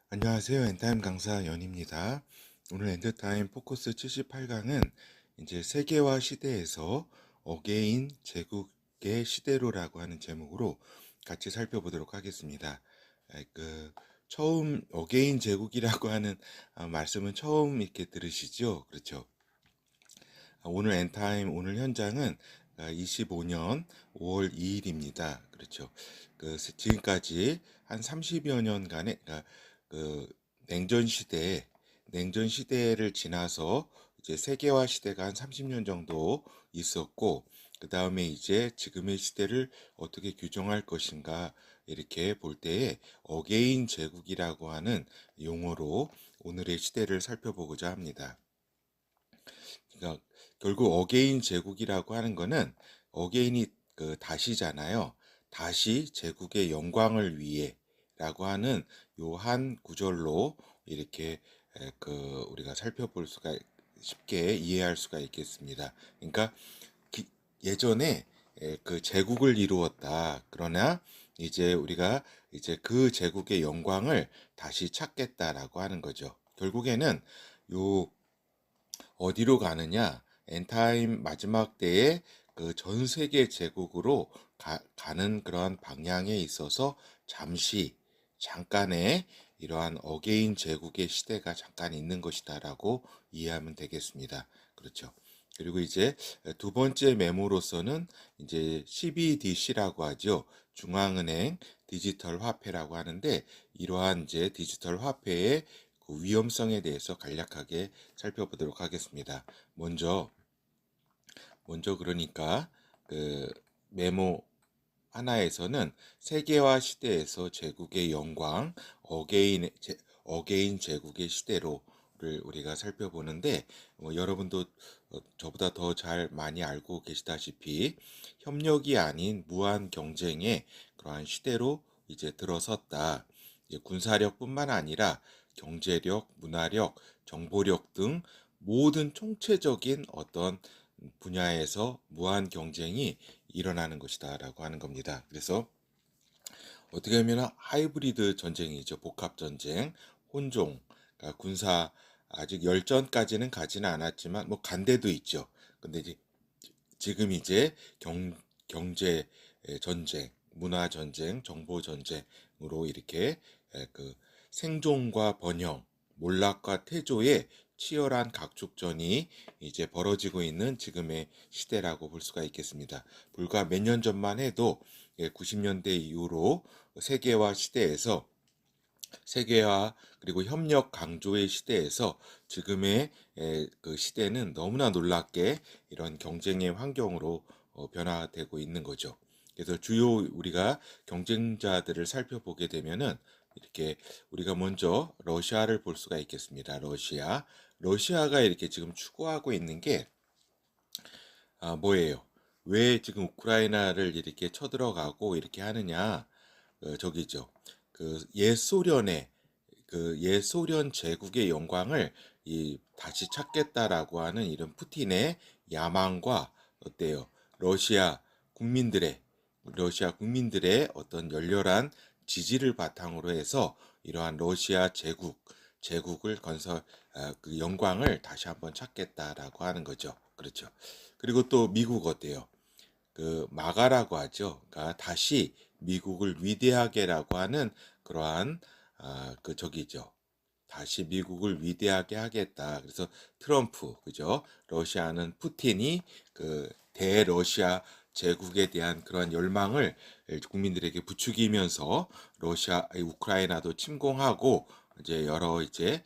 안녕하세요. 엔타임 강사 연입니다. 오늘 엔드타임 포커스 78강은 이제 세계화 시대에서 어게인 제국의 시대로라고 하는 제목으로 같이 살펴보도록 하겠습니다. 처음 어게인 제국이라고 하는 말씀은 처음 이렇게 들으시죠? 그렇죠? 오늘 엔타임 오늘 현장은 25년 5월 2일입니다. 그렇죠. 지금까지 한 30여 년간의 그 냉전 시대를 지나서 이제 세계화 시대가 한 30년 정도 있었고, 그 다음에 이제 지금의 시대를 어떻게 규정할 것인가 이렇게 볼 때에 어게인 제국이라고 하는 용어로 오늘의 시대를 살펴보고자 합니다. 그러니까 결국 어게인 제국이라고 하는 거는 어게인이 다시잖아요. 다시 제국의 영광을 위해라고 하는 요 한 구절로 이렇게 우리가 살펴볼 수가 쉽게 이해할 수가 있겠습니다. 그러니까 예전에 그 제국을 이루었다. 그러나 이제 우리가 이제 그 제국의 영광을 다시 찾겠다라고 하는 거죠. 결국에는 요 어디로 가느냐? 엔타임 마지막 때에 그 전 세계 제국으로 가는 그러한 방향에 있어서 잠깐의 이러한 어게인 제국의 시대가 잠깐 있는 것이다라고 이해하면 되겠습니다. 그렇죠. 그리고 이제 두 번째 메모로서는 이제 CBDC라고 하죠. 중앙은행 디지털 화폐라고 하는데, 이러한 이제 디지털 화폐의 그 위험성에 대해서 간략하게 살펴보도록 하겠습니다. 먼저 그러니까 그 메모 하나에서는 세계화 시대에서 제국의 영광, 어게인 제국의 시대로를 우리가 살펴보는데, 여러분도 저보다 더 잘 많이 알고 계시다시피 협력이 아닌 무한 경쟁의 그러한 시대로 이제 들어섰다. 이제 군사력뿐만 아니라 경제력, 문화력, 정보력 등 모든 총체적인 어떤 분야에서 무한 경쟁이 일어나는 것이다라고 하는 겁니다. 그래서 어떻게 보면 하이브리드 전쟁이죠. 복합 전쟁, 혼종, 그러니까 군사 아직 열전까지는 가지는 않았지만 뭐 간대도 있죠. 근데 이제 지금 이제 경제 전쟁, 문화 전쟁, 정보 전쟁으로 이렇게 그 생존과 번영, 몰락과 태조의 치열한 각축전이 이제 벌어지고 있는 지금의 시대라고 볼 수가 있겠습니다. 불과 몇 년 전만 해도 90년대 이후로 세계화 시대에서 세계화 그리고 협력 강조의 시대에서 지금의 그 시대는 너무나 놀랍게 이런 경쟁의 환경으로 변화되고 있는 거죠. 그래서 주요 우리가 경쟁자들을 살펴보게 되면은 이렇게 우리가 먼저 러시아를 볼 수가 있겠습니다. 러시아가 이렇게 지금 추구하고 있는 게 뭐예요? 왜 지금 우크라이나를 이렇게 쳐들어가고 이렇게 하느냐? 저기죠. 옛 소련 제국의 영광을 다시 찾겠다라고 하는 이런 푸틴의 야망과 어때요? 러시아 국민들의 러시아 국민들의 어떤 열렬한 지지를 바탕으로 해서 이러한 러시아 제국을 그 영광을 다시 한번 찾겠다라고 하는 거죠. 그렇죠. 그리고 또 미국 어때요? 마가라고 하죠. 그러니까 다시 미국을 위대하게라고 하는 그러한 저기죠. 다시 미국을 위대하게 하겠다. 그래서 트럼프, 그죠? 러시아는 푸틴이 그 대러시아 제국에 대한 그러한 열망을 국민들에게 부추기면서 우크라이나도 침공하고 이제 여러 이제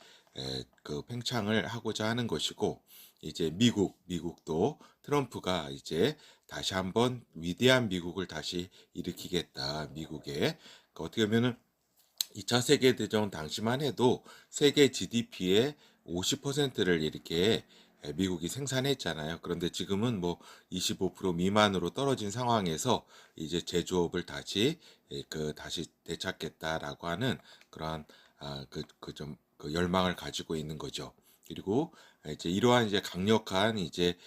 그 팽창을 하고자 하는 것이고, 이제 미국도 트럼프가 이제 다시 한번 위대한 미국을 다시 일으키겠다. 어떻게 보면은 2차 세계대전 당시만 해도 세계 GDP의 50%를 이렇게 미국이 생산했잖아요. 그런데 지금은 뭐 25% 미만으로 떨어진 상황에서 이제 제조업을 다시 되찾겠다라고 하는 그러한 열망을 가지고 있는 거죠. 그리고 이제 이러한 이제 강력한 이제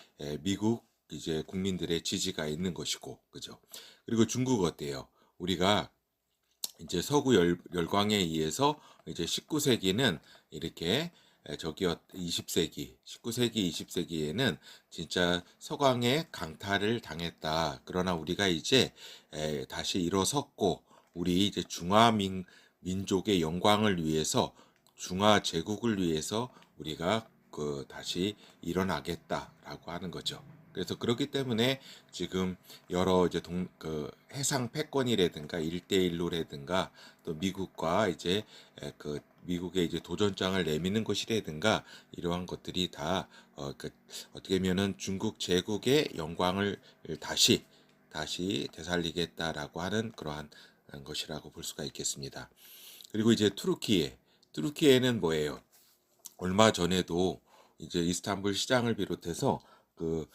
미국 이제 국민들의 지지가 있는 것이고, 그죠? 그리고 중국 어때요? 우리가 이제 서구 열광에 의해서 이제 19세기는 이렇게 20세기, 19세기, 20세기에는 진짜 서강에 강탈을 당했다. 그러나 우리가 이제 다시 일어섰고 우리 이제 민족의 영광을 위해서 중화 제국을 위해서 우리가 다시 일어나겠다라고 하는 거죠. 그래서 그렇기 때문에 지금 여러 이제 해상 패권이라든가 일대일로라든가 또 미국과 이제 미국의 이제 도전장을 내미는 것이라든가 이러한 것들이 다 어떻게 보면은 중국 제국의 영광을 다시 되살리겠다라고 하는 그러한 것이라고 볼 수가 있겠습니다. 그리고 이제 투르키예는 뭐예요? 얼마 전에도 이제 이스탄불 시장을 비롯해서 그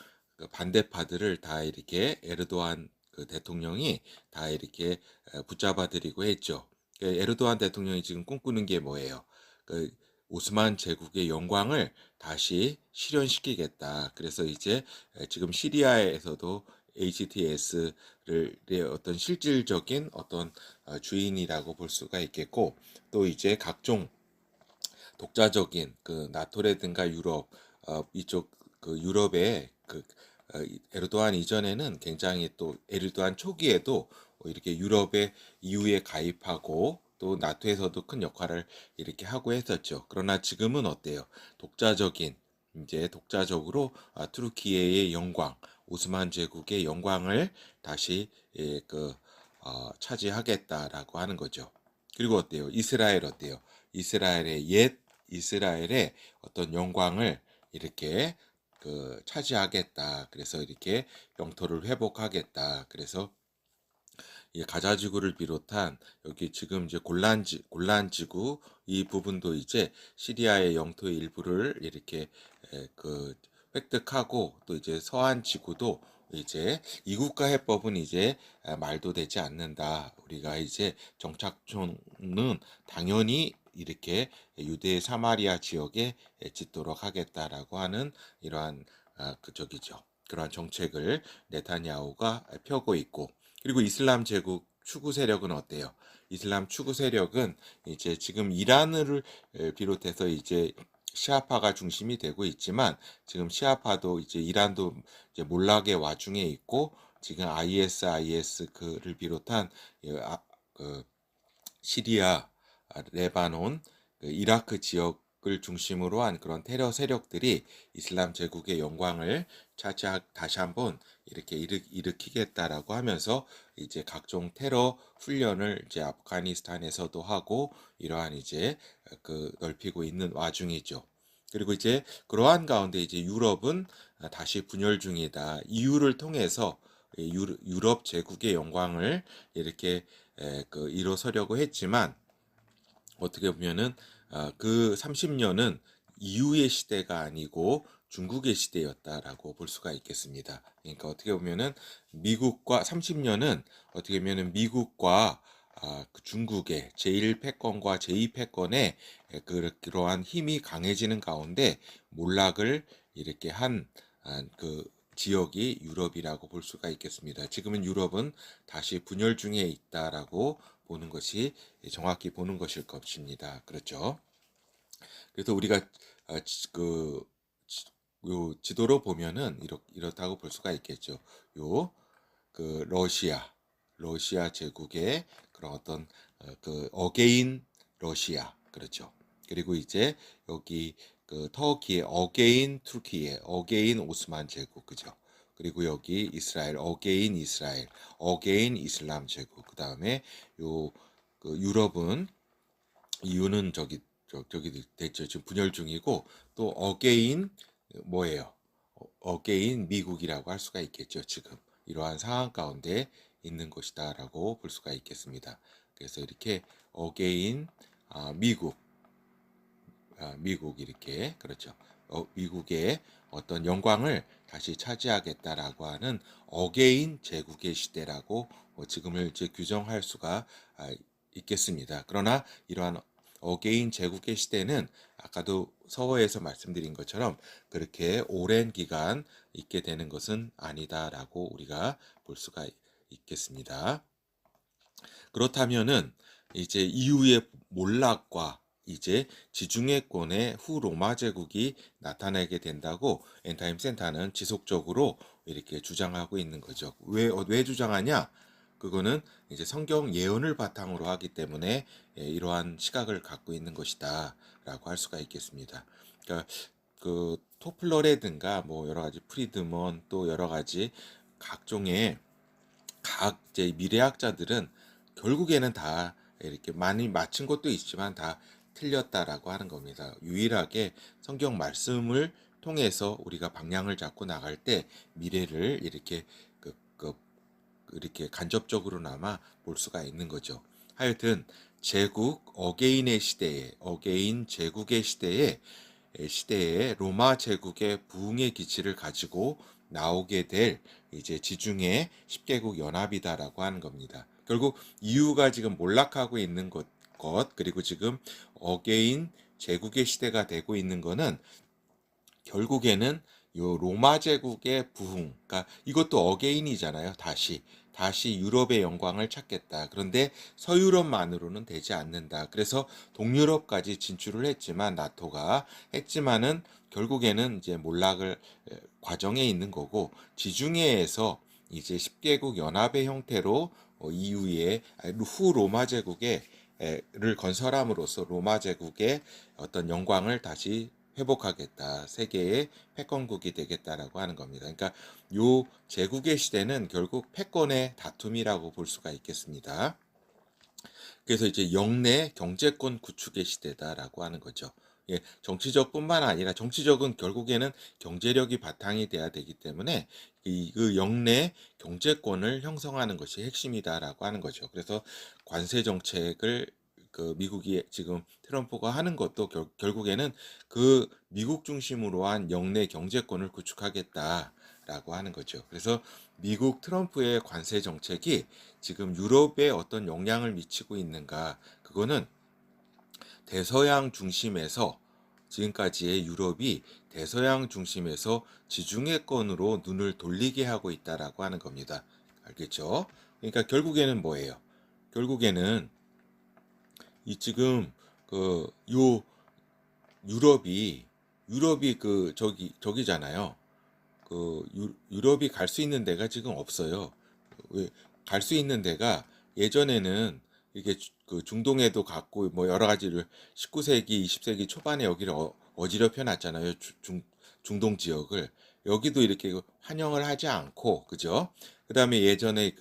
반대파들을 다 이렇게 에르도안 대통령이 다 이렇게 붙잡아들이고 했죠. 에르도안 대통령이 지금 꿈꾸는 게 뭐예요? 그 오스만 제국의 영광을 다시 실현시키겠다. 그래서 이제 지금 시리아에서도 HTS를 어떤 실질적인 어떤 주인이라고 볼 수가 있겠고, 또 이제 각종 독자적인 나토라든가 유럽 이쪽 유럽의 에르도안 이전에는 굉장히 또 에르도안 초기에도 이렇게 유럽의 EU에 가입하고 또 나토에서도 큰 역할을 이렇게 하고 했었죠. 그러나 지금은 어때요? 독자적으로 투르키예의 영광, 오스만 제국의 영광을 다시 차지하겠다라고 하는 거죠. 그리고 어때요? 이스라엘 어때요? 이스라엘의 어떤 영광을 이렇게 차지하겠다. 그래서 이렇게 영토를 회복하겠다. 그래서 이 가자지구를 비롯한 여기 지금 이제 골란지구 이 부분도 이제 시리아의 영토의 일부를 이렇게 획득하고 또 이제 서한 지구도 이제 이국가 해법은 이제 말도 되지 않는다. 우리가 이제 정착촌은 당연히 이렇게 유대 사마리아 지역에 짓도록 하겠다라고 하는 이러한 그러한 정책을 네타냐후가 펴고 있고, 그리고 이슬람 제국 추구 세력은 어때요? 이슬람 추구 세력은 이제 지금 이란을 비롯해서 이제 시아파가 중심이 되고 있지만 지금 시아파도 이제 이란도 이제 몰락의 와중에 있고 지금 IS 그를 비롯한 그 시리아, 레바논, 이라크 지역을 중심으로 한 그런 테러 세력들이 이슬람 제국의 영광을 다시 한번 이렇게 일으키겠다라고 하면서 이제 각종 테러 훈련을 이제 아프가니스탄에서도 하고 이러한 이제 넓히고 있는 와중이죠. 그리고 이제 그러한 가운데 이제 유럽은 다시 분열 중이다. EU를 통해서 유럽 제국의 영광을 이렇게 일어서려고 했지만 어떻게 보면은 그 30년은 이후의 시대가 아니고 중국의 시대였다라고 볼 수가 있겠습니다. 그러니까 어떻게 보면은 미국과 30년은 어떻게 보면은 미국과 중국의 제1패권과 제2패권의 그러한 힘이 강해지는 가운데 몰락을 이렇게 한 지역이 유럽이라고 볼 수가 있겠습니다. 지금은 유럽은 다시 분열 중에 있다라고 보는 것이 정확히 보는 것일 것입니다. 그렇죠? 그래서 우리가 요 지도로 보면은 이렇다고 볼 수가 있겠죠. 요 러시아 제국의 그런 어떤 어게인 러시아, 그렇죠. 그리고 이제 여기 터키의 어게인 투르키예, 어게인 오스만 제국, 그죠. 그리고 여기 이스라엘, 어게인 이슬람 제국. 그다음에 요 유럽은 이유는 저기 됐죠. 지금 분열 중이고 또 어게인 뭐예요? 어게인 미국이라고 할 수가 있겠죠. 지금 이러한 상황 가운데 있는 것이다라고 볼 수가 있겠습니다. 그래서 이렇게 어게인 미국 이렇게 그렇죠. 미국의 어떤 영광을 다시 차지하겠다라고 하는 어게인 제국의 시대라고 지금을 이제 규정할 수가 있겠습니다. 그러나 이러한 어게인 제국의 시대는 아까도 서어에서 말씀드린 것처럼 그렇게 오랜 기간 있게 되는 것은 아니다라고 우리가 볼 수가 있겠습니다. 그렇다면은 이제 이후의 몰락과 이제 지중해권의 후 로마 제국이 나타나게 된다고 엔타임 센터는 지속적으로 이렇게 주장하고 있는 거죠. 왜 주장하냐? 그거는 이제 성경 예언을 바탕으로 하기 때문에 이러한 시각을 갖고 있는 것이다라고 할 수가 있겠습니다. 그러니까 그 토플러라든가 뭐 여러 가지 프리드먼 또 여러 가지 각종의 각 이제 미래학자들은 결국에는 다 이렇게 많이 맞춘 것도 있지만 다 틀렸다라고 하는 겁니다. 유일하게 성경 말씀을 통해서 우리가 방향을 잡고 나갈 때 미래를 이렇게 이렇게 간접적으로나마 볼 수가 있는 거죠. 하여튼 제국 어게인의 시대에 어게인 제국의 시대에 로마 제국의 부흥의 기치를 가지고 나오게 될 이제 지중해 10개국 연합이다라고 하는 겁니다. 결국 이유가 지금 몰락하고 있는 것 그리고 지금 어게인 제국의 시대가 되고 있는 거는 결국에는 요 로마 제국의 부흥, 그러니까 이것도 어게인이잖아요. 다시 유럽의 영광을 찾겠다. 그런데 서유럽만으로는 되지 않는다. 그래서 동유럽까지 진출을 했지만 나토가 했지만은 결국에는 이제 몰락을 과정에 있는 거고 지중해에서 이제 10개국 연합의 형태로 이후에 후 로마 제국의 를 건설함으로써 로마 제국의 어떤 영광을 다시 회복하겠다. 세계의 패권국이 되겠다라고 하는 겁니다. 그러니까 요 제국의 시대는 결국 패권의 다툼이라고 볼 수가 있겠습니다. 그래서 이제 영내 경제권 구축의 시대다라고 하는 거죠. 예, 정치적뿐만 아니라 정치적은 결국에는 경제력이 바탕이 돼야 되기 때문에 그 영내 경제권을 형성하는 것이 핵심이다라고 하는 거죠. 그래서 관세 정책을 그 미국이 지금 트럼프가 하는 것도 결국에는 그 미국 중심으로 한 영내 경제권을 구축하겠다라고 하는 거죠. 그래서 미국 트럼프의 관세 정책이 지금 유럽에 어떤 영향을 미치고 있는가? 그거는 대서양 중심에서 지금까지의 유럽이 대서양 중심에서 지중해권으로 눈을 돌리게 하고 있다라고 하는 겁니다. 알겠죠? 그러니까 결국에는 뭐예요? 결국에는 이 지금 요 유럽이 그 저기잖아요. 유럽이 갈 수 있는 데가 지금 없어요. 왜 갈 수 있는 데가 예전에는 이게 그 중동에도 갔고 뭐 여러 가지를 19세기, 20세기 초반에 여기를 어지럽혀 놨잖아요. 중동 지역을 여기도 이렇게 환영을 하지 않고 그죠? 그다음에 예전에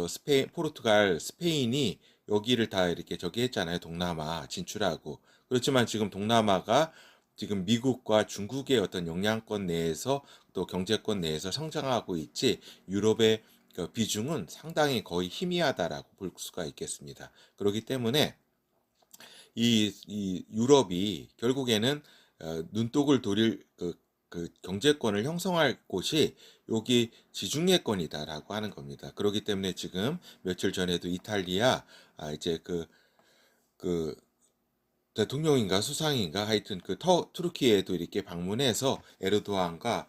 스페인, 포르투갈, 스페인이 여기를 다 이렇게 저기 했잖아요. 동남아 진출하고 그렇지만 지금 동남아가 지금 미국과 중국의 어떤 영향권 내에서 또 경제권 내에서 성장하고 있지 유럽의 그 비중은 상당히 거의 희미하다라고 볼 수가 있겠습니다. 그렇기 때문에 이 유럽이 결국에는 눈독을 돌릴 그 경제권을 형성할 곳이 여기 지중해권이다라고 하는 겁니다. 그렇기 때문에 지금 며칠 전에도 이탈리아 이제 그 대통령인가 수상인가 하여튼 투르키에도 이렇게 방문해서 에르도안과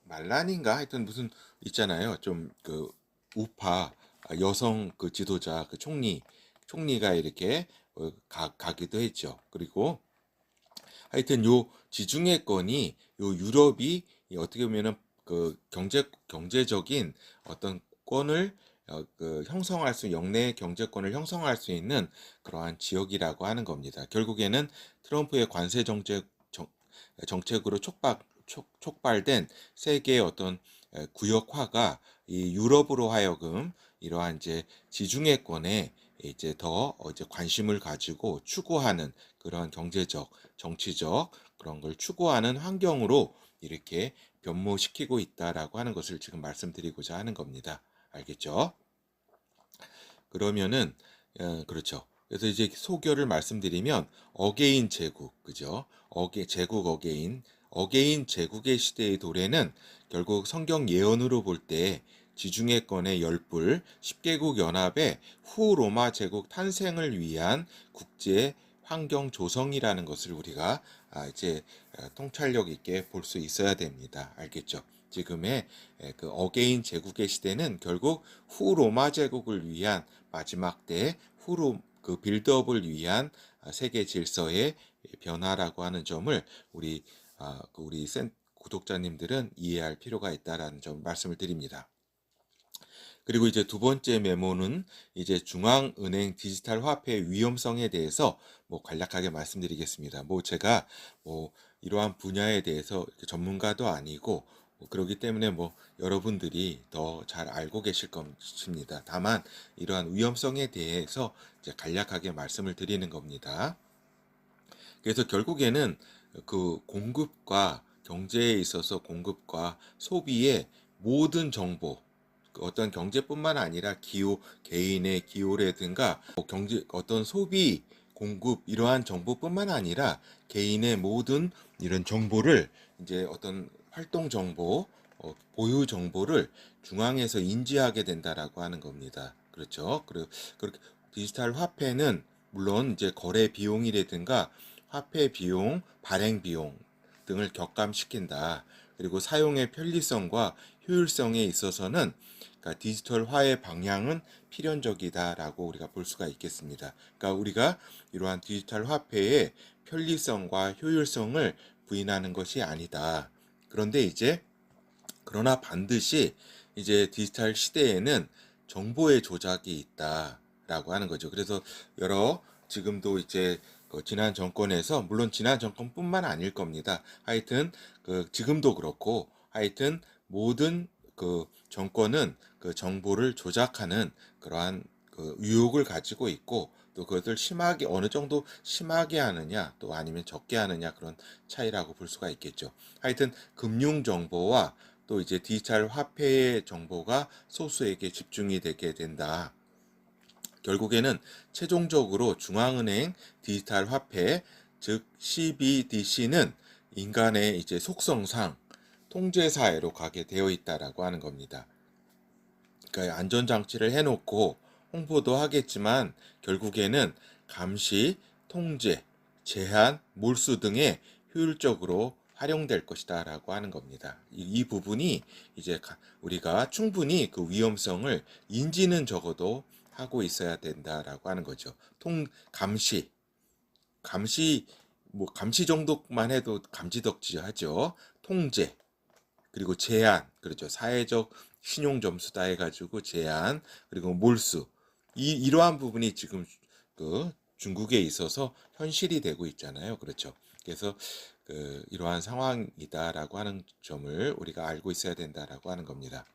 말란인가 하여튼 무슨 있잖아요. 좀 우파 여성 지도자 총리가 이렇게 가기도 했죠. 그리고 하여튼 요 지중해권이 요 유럽이 어떻게 보면은 경제적인 어떤 권을 형성할 영내 경제권을 형성할 수 있는 그러한 지역이라고 하는 겁니다. 결국에는 트럼프의 관세 정책으로 촉발된 세계의 어떤 구역화가 이 유럽으로 하여금 이러한 이제 지중해권에 이제 더 이제 관심을 가지고 추구하는 그런 경제적, 정치적 그런 걸 추구하는 환경으로 이렇게 변모시키고 있다라고 하는 것을 지금 말씀드리고자 하는 겁니다. 알겠죠? 그러면은 그렇죠. 그래서 이제 소교를 말씀드리면 어게인 제국, 그죠? 어게인 제국의 시대의 도래는 결국 성경 예언으로 볼 때 지중해권의 열불 10개국 연합의 후 로마 제국 탄생을 위한 국제 환경 조성이라는 것을 우리가 이제 통찰력 있게 볼 수 있어야 됩니다. 알겠죠? 지금의 그 어게인 제국의 시대는 결국 후 로마 제국을 위한 마지막 때 그 빌드업을 위한 세계 질서의 변화라고 하는 점을 우리 구독자님들은 이해할 필요가 있다라는 점 말씀을 드립니다. 그리고 이제 두 번째 메모는 이제 중앙은행 디지털 화폐 위험성에 대해서 간략하게 말씀드리겠습니다. 제가 이러한 분야에 대해서 전문가도 아니고 그렇기 때문에 여러분들이 더 잘 알고 계실 것입니다. 다만 이러한 위험성에 대해서 이제 간략하게 말씀을 드리는 겁니다. 그래서 결국에는 그 공급과 경제에 있어서 공급과 소비의 모든 정보, 어떤 경제뿐만 아니라 기호, 개인의 기호라든가 경제 어떤 소비, 공급 이러한 정보뿐만 아니라 개인의 모든 이런 정보를 이제 어떤 활동 정보, 보유 정보를 중앙에서 인지하게 된다라고 하는 겁니다. 그렇죠? 그리고 그렇게 디지털 화폐는 물론 이제 거래 비용이라든가 화폐 비용, 발행 비용 등을 격감시킨다. 그리고 사용의 편리성과 효율성에 있어서는 그러니까 디지털화의 방향은 필연적이다라고 우리가 볼 수가 있겠습니다. 그러니까 우리가 이러한 디지털 화폐의 편리성과 효율성을 부인하는 것이 아니다. 그러나 반드시 이제 디지털 시대에는 정보의 조작이 있다라고 하는 거죠. 그래서 지금도 이제 지난 정권에서 물론 지난 정권뿐만 아닐 겁니다. 하여튼 지금도 그렇고 하여튼 모든 정권은 그 정보를 조작하는 그러한 유혹을 가지고 있고 또 그것을 심하게 어느 정도 심하게 하느냐 또 아니면 적게 하느냐 그런 차이라고 볼 수가 있겠죠. 하여튼 금융 정보와 또 이제 디지털 화폐의 정보가 소수에게 집중이 되게 된다. 결국에는 최종적으로 중앙은행 디지털 화폐, 즉 CBDC는 인간의 이제 속성상 통제 사회로 가게 되어 있다라고 하는 겁니다. 그러니까 안전장치를 해놓고 홍보도 하겠지만 결국에는 감시, 통제, 제한, 몰수 등에 효율적으로 활용될 것이다라고 하는 겁니다. 이 부분이 이제 우리가 충분히 그 위험성을 인지는 적어도 하고 있어야 된다라고 하는 거죠. 감시, 감시 감시 정도만 해도 감지덕지하죠. 통제, 그리고 제한, 그렇죠. 사회적 신용 점수다 해가지고 제한, 그리고 몰수. 이러한 부분이 지금 중국에 있어서 현실이 되고 있잖아요. 그렇죠. 그래서 이러한 상황이다라고 하는 점을 우리가 알고 있어야 된다라고 하는 겁니다.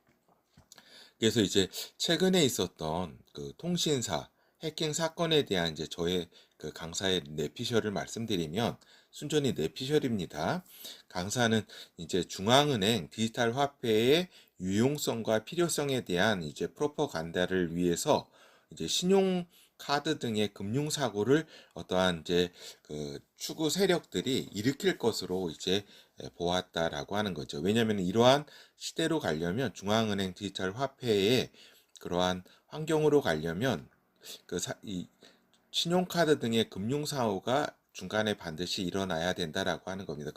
그래서 이제 최근에 있었던 통신사 해킹 사건에 대한 이제 저의 강사의 뇌피셜을 말씀드리면 순전히 뇌피셜입니다. 강사는 이제 중앙은행 디지털 화폐의 유용성과 필요성에 대한 이제 프로퍼간다를 위해서 이제 신용 카드 등의 금융 사고를 어떠한 이제 추구 세력들이 일으킬 것으로 이제 보았다라고 하는 거죠. 왜냐하면 이러한 시대로 가려면 중앙은행 디지털 화폐의 그러한 환경으로 가려면 이 신용카드 등의 금융사고가 중간에 반드시 일어나야 된다라고 하는 겁니다.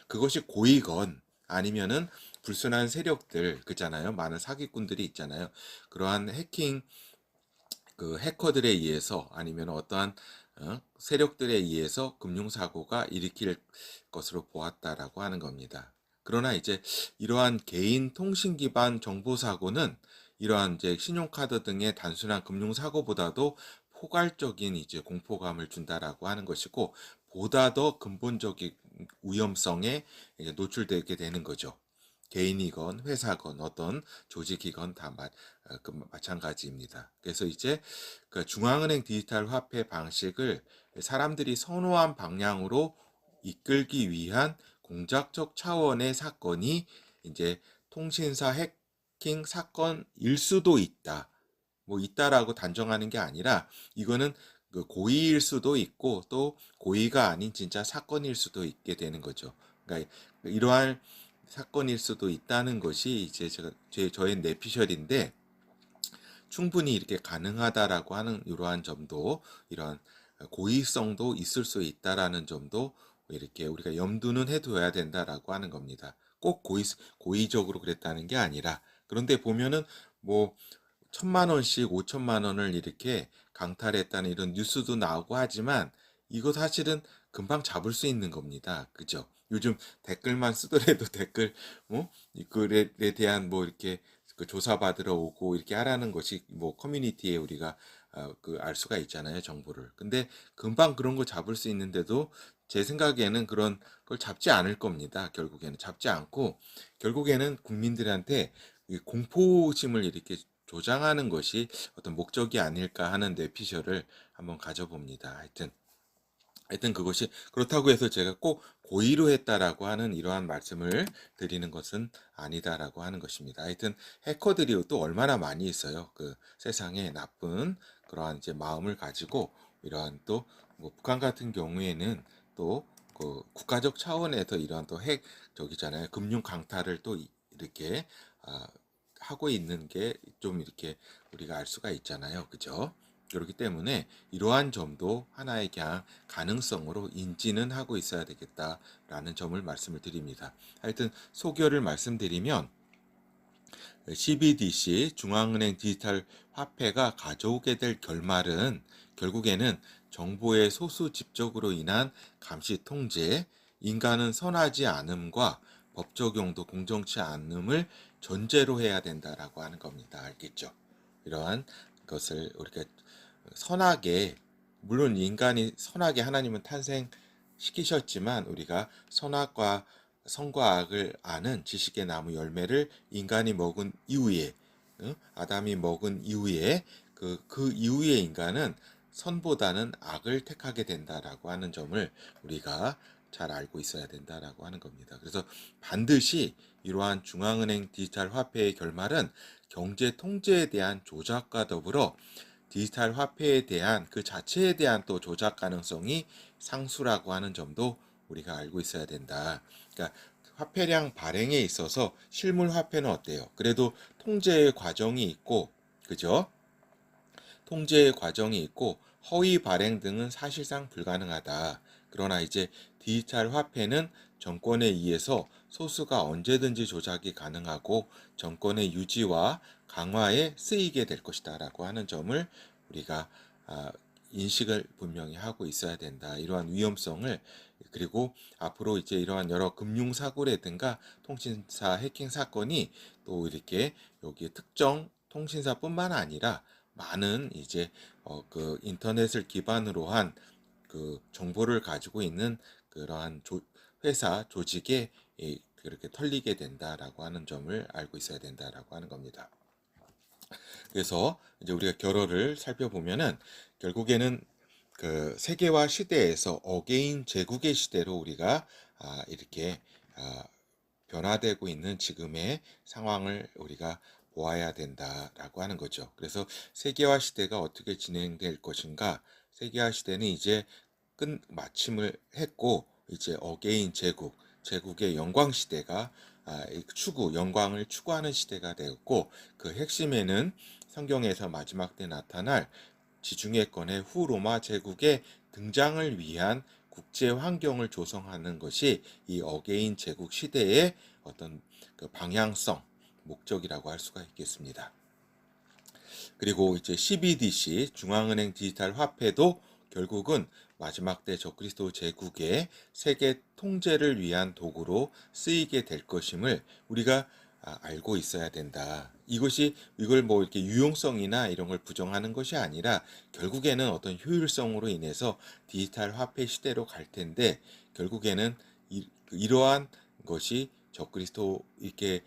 그것이 고의건 아니면은 불순한 세력들 그잖아요. 많은 사기꾼들이 있잖아요. 그러한 해커들에 의해서 아니면 어떠한 세력들에 의해서 금융사고가 일으킬 것으로 보았다라고 하는 겁니다. 그러나 이제 이러한 개인 통신 기반 정보 사고는 이러한 이제 신용카드 등의 단순한 금융 사고보다도 포괄적인 이제 공포감을 준다라고 하는 것이고 보다 더 근본적인 위험성에 이제 노출되게 되는 거죠. 개인이건 회사건 어떤 조직이건 다 마찬가지입니다. 그래서 이제 중앙은행 디지털 화폐 방식을 사람들이 선호한 방향으로 이끌기 위한 공작적 차원의 사건이 이제 통신사 해킹 사건일 수도 있다. 있다라고 단정하는 게 아니라 이거는 고의일 수도 있고 또 고의가 아닌 진짜 사건일 수도 있게 되는 거죠. 그러니까 이러한 사건일 수도 있다는 것이 이제 저의 뇌피셜인데 충분히 이렇게 가능하다라고 하는 이러한 점도 이러한 고의성도 있을 수 있다라는 점도 이렇게 우리가 염두는 해둬야 된다라고 하는 겁니다. 꼭 고의적으로 그랬다는 게 아니라 그런데 보면은 1,000만 원씩 5천만 원을 이렇게 강탈했다는 이런 뉴스도 나오고 하지만 이거 사실은 금방 잡을 수 있는 겁니다. 그죠? 요즘 댓글만 쓰더라도 댓글 이 글에 대한 뭐 이렇게 그 조사받으러 오고 이렇게 하라는 것이 뭐 커뮤니티에 우리가 그 알 수가 있잖아요, 정보를. 근데 금방 그런 거 잡을 수 있는데도 제 생각에는 그런 걸 잡지 않을 겁니다. 결국에는 잡지 않고 결국에는 국민들한테 이 공포심을 이렇게 조장하는 것이 어떤 목적이 아닐까 하는 뇌피셜을 한번 가져봅니다. 하여튼 그것이 그렇다고 해서 제가 꼭 고의로 했다라고 하는 이러한 말씀을 드리는 것은 아니다라고 하는 것입니다. 하여튼 해커들이 또 얼마나 많이 있어요. 그 세상에 나쁜 그러한 이제 마음을 가지고 이러한 또 뭐 북한 같은 경우에는 또 그 국가적 차원에서 이러한 또 저기잖아요. 금융 강탈을 또 이렇게 하고 있는 게 좀 이렇게 우리가 알 수가 있잖아요. 그죠? 그렇기 때문에 이러한 점도 하나의 그냥 가능성으로 인지는 하고 있어야 되겠다라는 점을 말씀을 드립니다. 하여튼 소결을 말씀드리면 CBDC 중앙은행 디지털 화폐가 가져오게 될 결말은 결국에는 정보의 소수 집적으로 인한 감시 통제, 인간은 선하지 않음과 법 적용도 공정치 않음을 전제로 해야 된다라고 하는 겁니다. 알겠죠? 이러한 것을 우리가 선하게, 물론 인간이 선하게 하나님은 탄생시키셨지만 우리가 선악과 선과 악을 아는 지식의 나무 열매를 인간이 먹은 이후에, 아담이 먹은 이후에 그 이후의 인간은 선보다는 악을 택하게 된다라고 하는 점을 우리가 잘 알고 있어야 된다라고 하는 겁니다. 그래서 반드시 이러한 중앙은행 디지털 화폐의 결말은 경제 통제에 대한 조작과 더불어 디지털 화폐에 대한 그 자체에 대한 또 조작 가능성이 상수라고 하는 점도 우리가 알고 있어야 된다. 그러니까 화폐량 발행에 있어서 실물 화폐는 어때요? 그래도 통제의 과정이 있고, 그죠? 통제의 과정이 있고 허위 발행 등은 사실상 불가능하다. 그러나 이제 디지털 화폐는 정권에 의해서 소수가 언제든지 조작이 가능하고 정권의 유지와 강화에 쓰이게 될 것이다라고 하는 점을 우리가 인식을 분명히 하고 있어야 된다. 이러한 위험성을 그리고 앞으로 이제 이러한 여러 금융 사고라든가 통신사 해킹 사건이 또 이렇게 여기 특정 통신사뿐만 아니라 많은 이제 그 인터넷을 기반으로 한 그 정보를 가지고 있는 그러한 회사 조직에 그렇게 털리게 된다라고 하는 점을 알고 있어야 된다라고 하는 겁니다. 그래서 이제 우리가 결어를 살펴보면은 결국에는 그 세계화 시대에서 어게인 제국의 시대로 우리가 이렇게 변화되고 있는 지금의 상황을 우리가 보아야 된다라고 하는 거죠. 그래서 세계화 시대가 어떻게 진행될 것인가? 세계화 시대는 이제 마침을 했고 이제 어게인 제국의 영광 시대가 영광을 추구하는 시대가 되었고 그 핵심에는 성경에서 마지막 때 나타날 지중해권의 후로마 제국의 등장을 위한 국제 환경을 조성하는 것이 이 어게인 제국 시대의 어떤 그 방향성, 목적이라고 할 수가 있겠습니다. 그리고 이제 CBDC 중앙은행 디지털 화폐도 결국은 마지막 때 적그리스도 제국의 세계 통제를 위한 도구로 쓰이게 될 것임을 우리가 알고 있어야 된다. 이걸 뭐 이렇게 유용성이나 이런 걸 부정하는 것이 아니라 결국에는 어떤 효율성으로 인해서 디지털 화폐 시대로 갈 텐데 결국에는 이러한 것이 적그리스도에게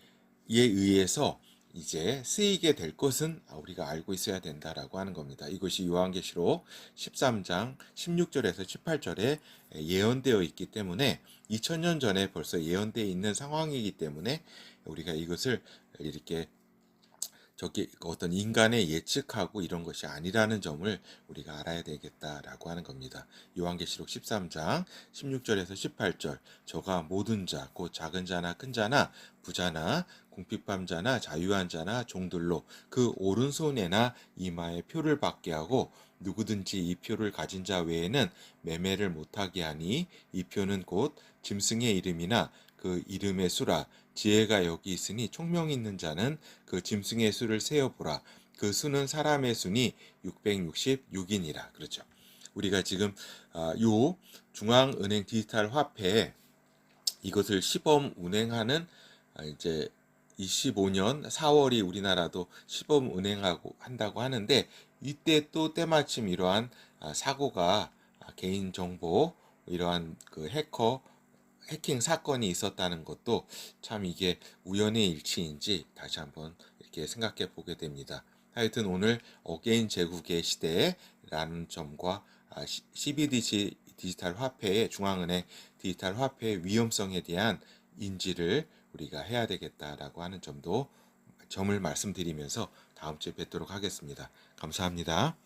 의해서 이제 쓰이게 될 것은 우리가 알고 있어야 된다라고 하는 겁니다. 이것이 요한계시록 13장 16절에서 18절에 예언되어 있기 때문에 2000년 전에 벌써 예언되어 있는 상황이기 때문에 우리가 이것을 이렇게 어떤 인간의 예측하고 이런 것이 아니라는 점을 우리가 알아야 되겠다라고 하는 겁니다. 요한계시록 13장 16절에서 18절 저가 모든 자 곧 작은 자나 큰 자나 부자나 궁핍한 자나 자유한 자나 종들로 그 오른손에나 이마에 표를 받게 하고 누구든지 이 표를 가진 자 외에는 매매를 못하게 하니 이 표는 곧 짐승의 이름이나 그 이름의 수라 지혜가 여기 있으니 총명 있는 자는 그 짐승의 수를 세어보라. 그 수는 사람의 수니 666이니라. 그렇죠. 우리가 지금 요 중앙은행 디지털 화폐 이것을 시범 운행하는 이제 25년 4월이 우리나라도 시범 운행하고 한다고 하는데, 이때 또 때마침 이러한 사고가 개인 정보 이러한 그 해킹 사건이 있었다는 것도 참 이게 우연의 일치인지 다시 한번 이렇게 생각해 보게 됩니다. 하여튼 오늘 어게인 제국의 시대라는 점과 CBDC 디지털 화폐의 중앙은행 디지털 화폐의 위험성에 대한 인지를 우리가 해야 되겠다라고 하는 점을 말씀드리면서 다음 주에 뵙도록 하겠습니다. 감사합니다.